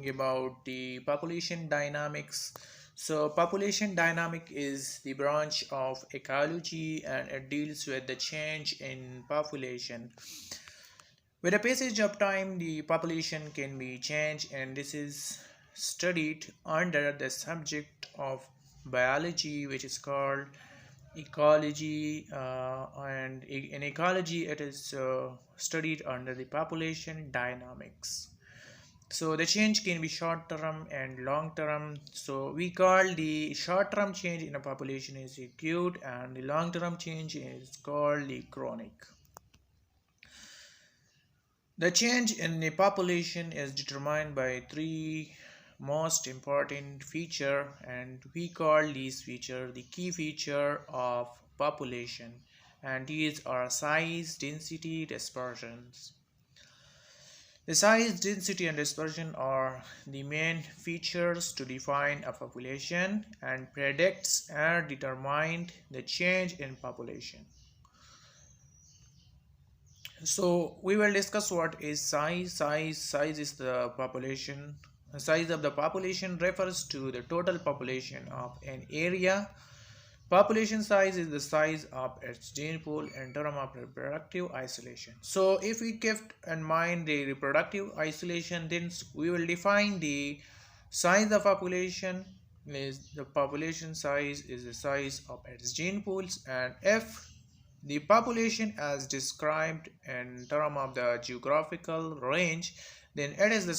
About the population dynamics. So population dynamic is the branch of ecology and it deals with the change in population. With the passage of time, the population can be changed, and this is studied under the subject of biology, which is called ecology. And in ecology, it is studied under the population dynamics. So the change can be short term and long term. So we call the short term change in a population is acute, and the long term change is called the chronic. The change in the population is determined by three most important feature, and we call these feature the key feature of population, and these are size, density, dispersions. The size, density, and dispersion are the main features to define a population and predicts and determine the change in population. So we will discuss what is size. Size is the population. The size of the population refers to the total population of an area. Population size is the size of its gene pool in terms of reproductive isolation. So if we kept in mind the reproductive isolation, then we will define the size of population is the population size is the size of its gene pools, and if the population as described in terms of the geographical range, then it is the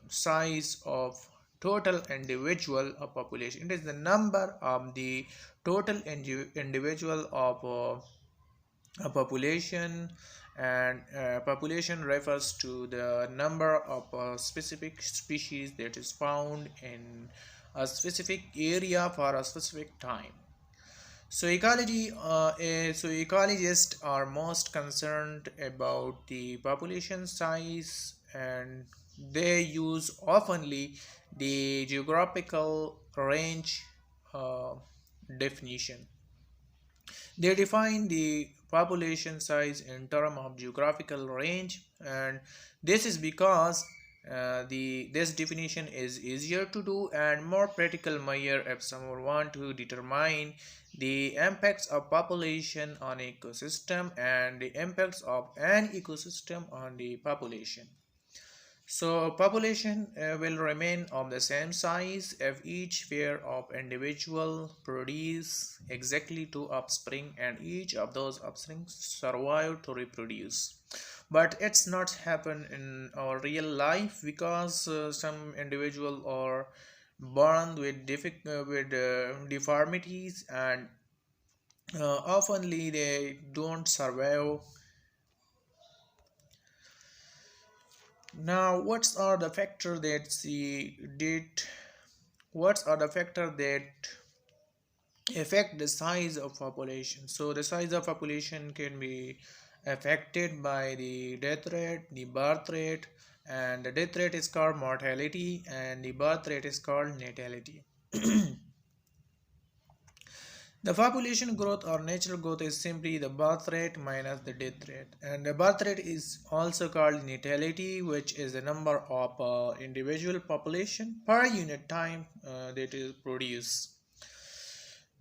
size of total individual of population. It is the number of the total individual of a population, and population refers to the number of specific species that is found in a specific area for a specific time. So ecologists are most concerned about the population size, and they use oftenly the geographical range definition. They define the population size in terms of geographical range, and this is because this definition is easier to do and more practical measure if someone want to determine the impacts of population on ecosystem and the impacts of an ecosystem on the population. So population will remain of the same size if each pair of individual produce exactly two offspring and each of those offspring survive to reproduce. But it's not happen in our real life because some individual are born with deformities, and oftenly they don't survive. Now, what are the factors that affect the size of population? So the size of population can be affected by the death rate, the birth rate, and the death rate is called mortality and the birth rate is called natality. The population growth or natural growth is simply the birth rate minus the death rate, and the birth rate is also called natality, which is the number of individual population per unit time that is produced.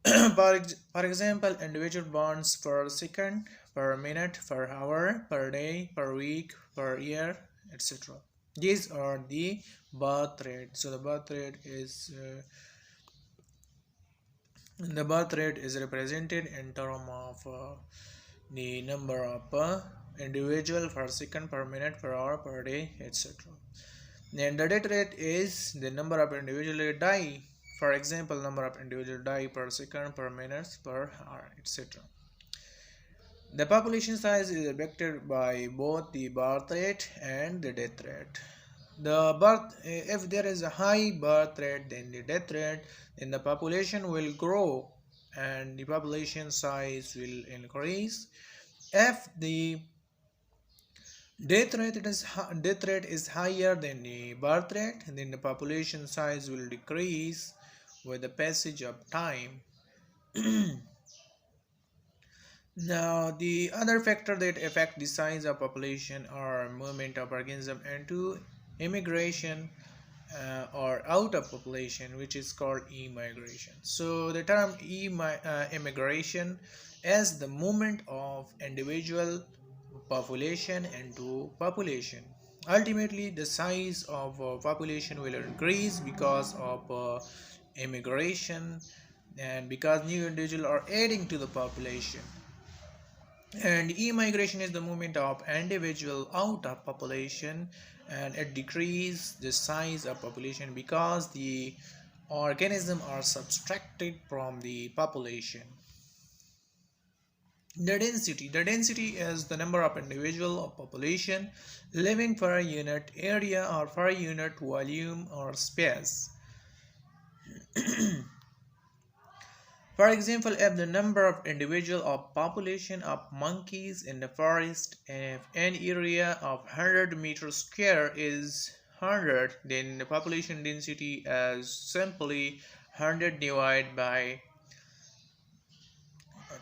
For example, individual bonds per second, per minute, per hour, per day, per week, per year, etc. These are the birth rate. So the birth rate is represented in terms of the number of individual per second, per minute, per hour, per day, etc. And the death rate is the number of individuals die. For example, number of individuals die per second, per minute, per hour, etc. The population size is affected by both the birth rate and the death rate. If there is a high birth rate than the death rate, then the population will grow and the population size will increase. If the death rate is higher than the birth rate, then the population size will decrease with the passage of time. Now, the other factor that affect the size of population are movement of organism into immigration, or out of population, which is called emigration. So the term immigration is the movement of individual population into population. Ultimately, the size of population will increase because of immigration, and because new individuals are adding to the population. And immigration is the movement of individual out of population, and it decreases the size of population because the organisms are subtracted from the population. The density is the number of individual of population living per unit area or per unit volume or space. For example, if the number of individual of population of monkeys in the forest, if an area of 100 meters square is 100, then the population density is simply 100 divided by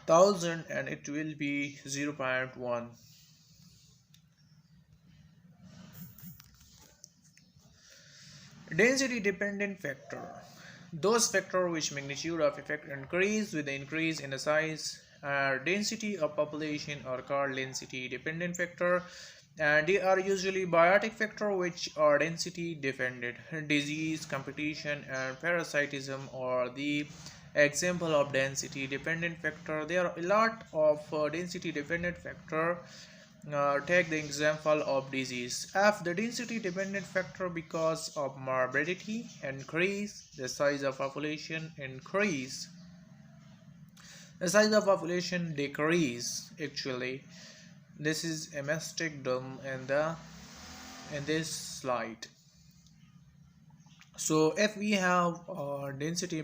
1000, and it will be 0.1. Density dependent factor. Those factors which magnitude of effect increase with the increase in the size or density of population are called density dependent factor, and they are usually biotic factor which are density dependent. Disease, competition, and parasitism are the example of density dependent factor. There are a lot of density dependent factor. Take the example of disease. If the density dependent factor because of morbidity increase, the size of population increase. The size of population decrease. Actually, this is a mistake done in this slide. So if we have density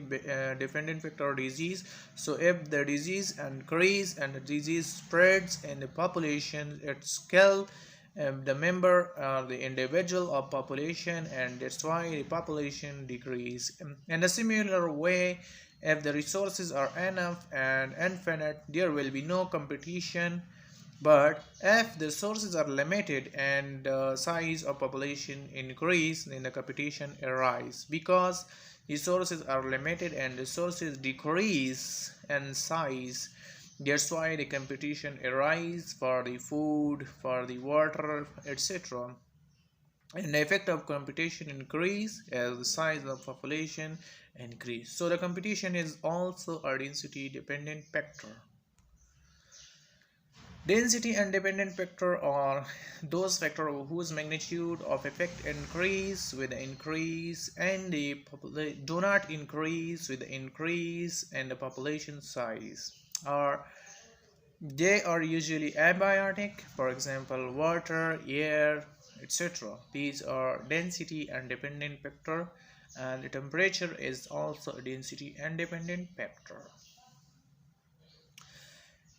dependent factor disease, so if the disease increase and the disease spreads in the population, it's kill the member, the individual of population, and that's why the population decrease. In a similar way, if the resources are enough and infinite, there will be no competition. But if the sources are limited and the size of population increase, then the competition arise. Because the sources are limited and the sources decrease in size, that's why the competition arise for the food, for the water, etc. And the effect of competition increase as the size of population increase. So the competition is also a density dependent factor. Density and dependent factor are those factors whose magnitude of effect increase with the increase and do not increase with the increase in the population size, or they are usually abiotic. For example, water, air, etc. These are density and dependent factor, and the temperature is also a density and dependent factor.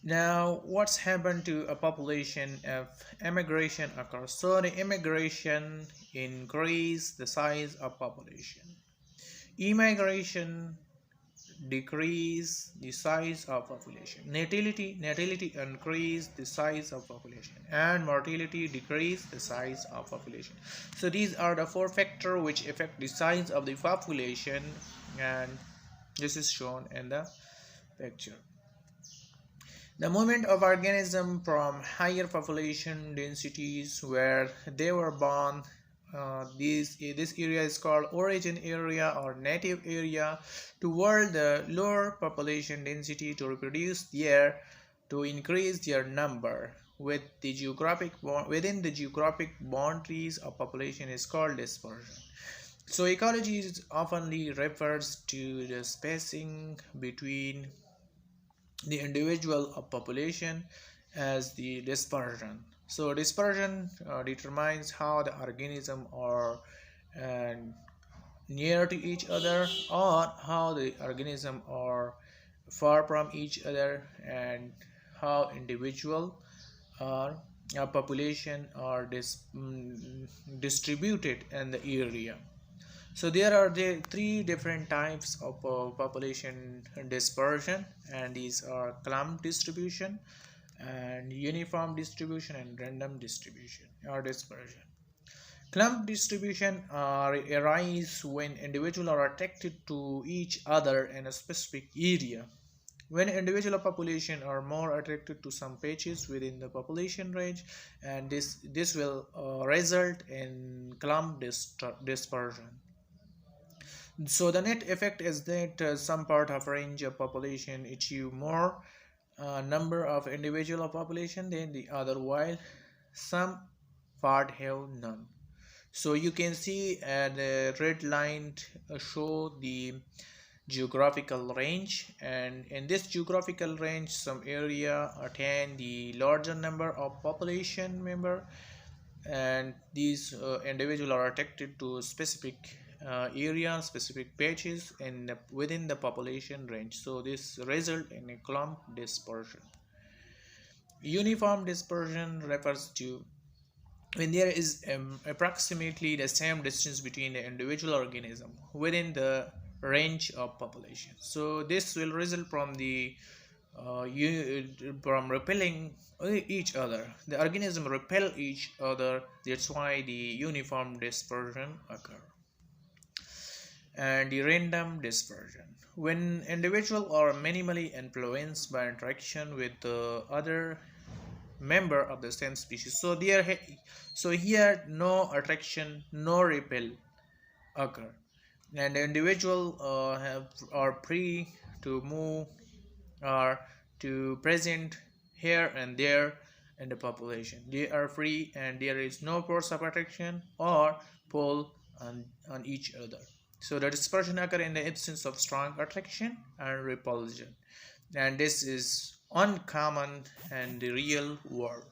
Now, what's happened to a population if immigration occurs? So the immigration increase the size of population. Immigration decrease the size of population. Natality increase the size of population, and mortality decrease the size of population. So these are the four factors which affect the size of the population, and this is shown in the picture. The movement of organisms from higher population densities where they were born, this area is called origin area or native area, toward the lower population density to reproduce there, to increase their number with the within the geographic boundaries of population is called dispersion. So ecology is oftenly refers to the spacing between the individual of population as the dispersion. So dispersion determines how the organisms are uh, near to each other, or how the organisms are far from each other, and how individual or a population are distributed in the area. So there are the three different types of population dispersion, and these are clump distribution, and uniform distribution, and random distribution or dispersion. Clump distribution arise when individuals are attracted to each other in a specific area. When individual population are more attracted to some patches within the population range, and this will result in dispersion. So the net effect is that some part of range of population achieve more number of individual population than the other, while some part have none. So you can see the red line show the geographical range, and in this geographical range some area attain the larger number of population member, and these individuals are attracted to specific area, specific patches within the population range. So this result in a clump dispersion. Uniform dispersion refers to when there is approximately the same distance between the individual organism within the range of population. So this will result from the from repelling each other. The organism repel each other. That's why the uniform dispersion occur. And the random dispersion, when individuals are minimally influenced by interaction with the other member of the same species. So here no attraction, no repel occur, and the individual are free to move or to present here and there in the population. They are free and there is no force of attraction or pull on each other. So the dispersion occur in the absence of strong attraction and repulsion, and this is uncommon in the real world.